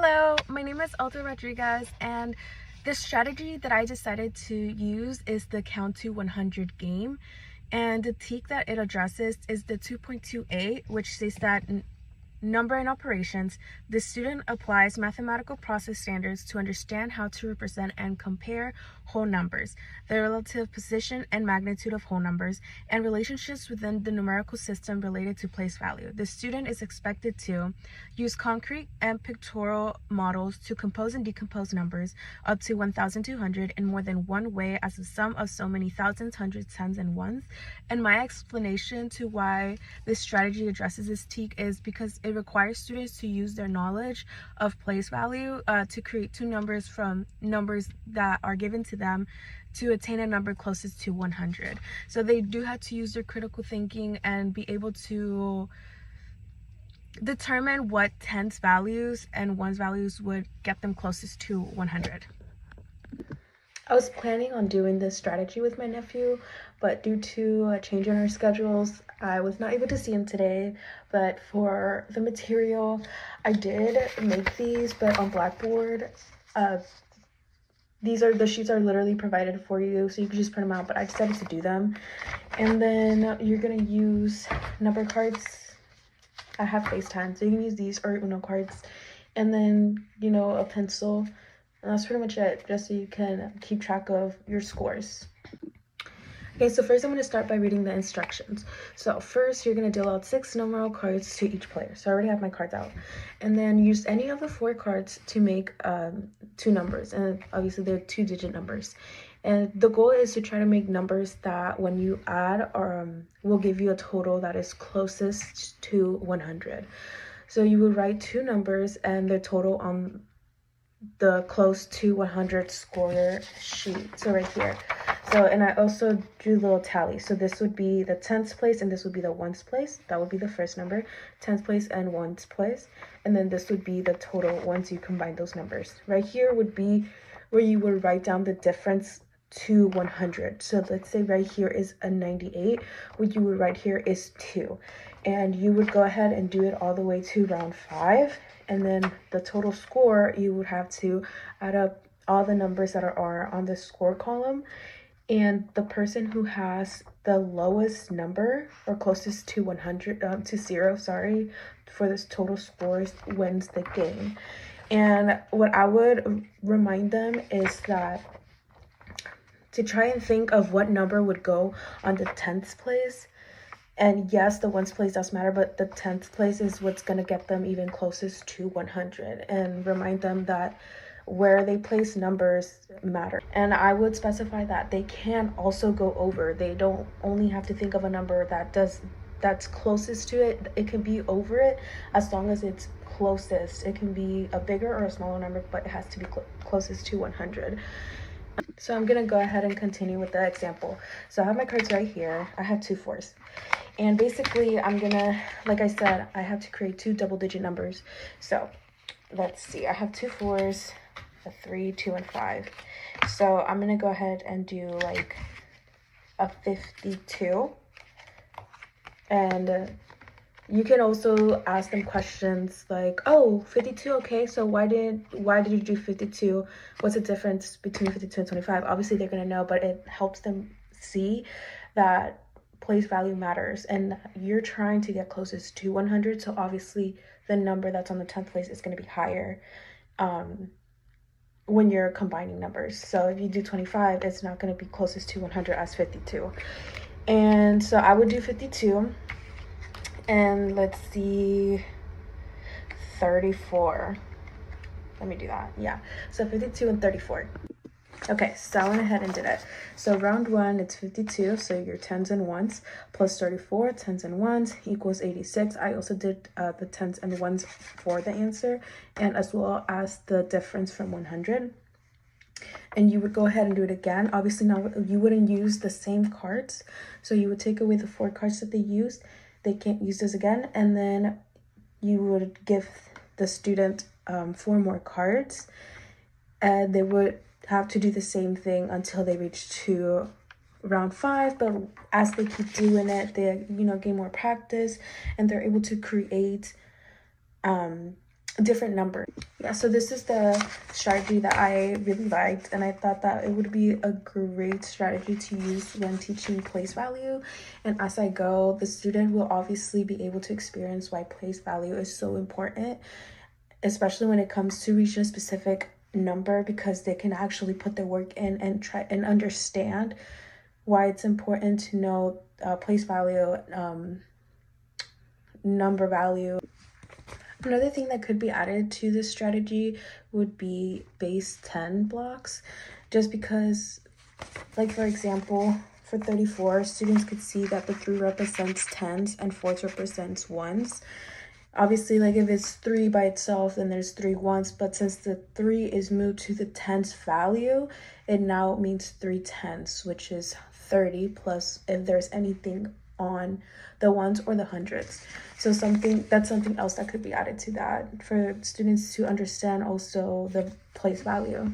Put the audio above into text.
Hello, my name is Aldo Rodriguez, and the strategy that I decided to use is the count to 100 game. And the technique that it addresses is the 2.28, which says that number and operations, the student applies mathematical process standards to understand how to represent and compare whole numbers, the relative position and magnitude of whole numbers, and relationships within the numerical system related to place value. The student is expected to use concrete and pictorial models to compose and decompose numbers up to 1,200 in more than one way as the sum of so many thousands, hundreds, tens, and ones. And my explanation to why this strategy addresses this technique is because it requires students to use their knowledge of place value to create two numbers from numbers that are given to them to attain a number closest to 100. So they do have to use their critical thinking and be able to determine what tens values and ones values would get them closest to 100. I was planning on doing this strategy with my nephew, but due to a change in our schedules, I was not able to see him today. But for the material, I did make these, but on Blackboard. The sheets are literally provided for you, so you can just print them out, but I decided to do them. And then you're gonna use number cards. I have FaceTime, so you can use these or Uno cards. And then, a pencil. And that's pretty much it, just so you can keep track of your scores. Okay, so first I'm going to start by reading the instructions. So first you're going to deal out 6 numeral cards to each player. So I already have my cards out. And then use any of the 4 cards to make 2 numbers. And obviously they're 2-digit numbers. And the goal is to try to make numbers that when you add will give you a total that is closest to 100. So you would write 2 numbers and the total on the close to 100 scorer sheet. So right here. So, and I also drew a little tally. So this would be the 10th place and this would be the ones place. That would be the first number, 10th place and ones place. And then this would be the total once you combine those numbers. Right here would be where you would write down the difference to 100. So let's say right here is a 98. What you would write here is 2. And you would go ahead and do it all the way to round 5. And then the total score, you would have to add up all the numbers that are on the score column. And the person who has the lowest number or closest to 100, to 0, for this total scores wins the game. And what I would remind them is that to try and think of what number would go on the 10th place. And yes, the ones place does matter, but the 10th place is what's going to get them even closest to 100. And remind them that where they place numbers matter. And I would specify that they can also go over. They don't only have to think of a number that's closest to it. It can be over it as long as it's closest. It can be a bigger or a smaller number, but it has to be closest to 100. So I'm gonna go ahead and continue with the example. So I have my cards right here. I have 2 4s. And basically I'm gonna, like I said, I have to create 2 double-digit numbers. So let's see, I have 2 4s, a 3, 2, and 5. So I'm gonna go ahead and do like a 52. And you can also ask them questions like, oh, 52, okay, so why did you do 52? What's the difference between 52 and 25? Obviously they're gonna know, but it helps them see that place value matters and you're trying to get closest to 100. So obviously the number that's on the 10th place is going to be higher when you're combining numbers. So if you do 25, it's not going to be closest to 100 as 52. And so I would do 52. And let's see, 34. Let me do that. Yeah. So 52 and 34. Okay, so I went ahead and did it. So round 1, it's 52. So your 10s and 1s plus 34, 10s and 1s equals 86. I also did the 10s and 1s for the answer, and as well as the difference from 100. And you would go ahead and do it again. Obviously now you wouldn't use the same cards. So you would take away the 4 cards that they used. They can't use this again. And then you would give the student 4 more cards. And they would have to do the same thing until they reach to round 5. But as they keep doing it, they gain more practice and they're able to create different number. Yeah, so this is the strategy that I really liked, and I thought that it would be a great strategy to use when teaching place value. And as I go, the student will obviously be able to experience why place value is so important, especially when it comes to reaching a specific number, because they can actually put their work in and try and understand why it's important to know place value, number value. Another thing that could be added to this strategy would be base 10 blocks, just because, like for example, for 34, students could see that the 3 represents 10s and 4 represents 1s. Obviously, like if it's 3 by itself, then there's 3 1s, but since the 3 is moved to the 10s value, it now means 3 10s, which is 30, plus if there's anything on the ones or the hundreds. So that's something else that could be added to that for students to understand also the place value.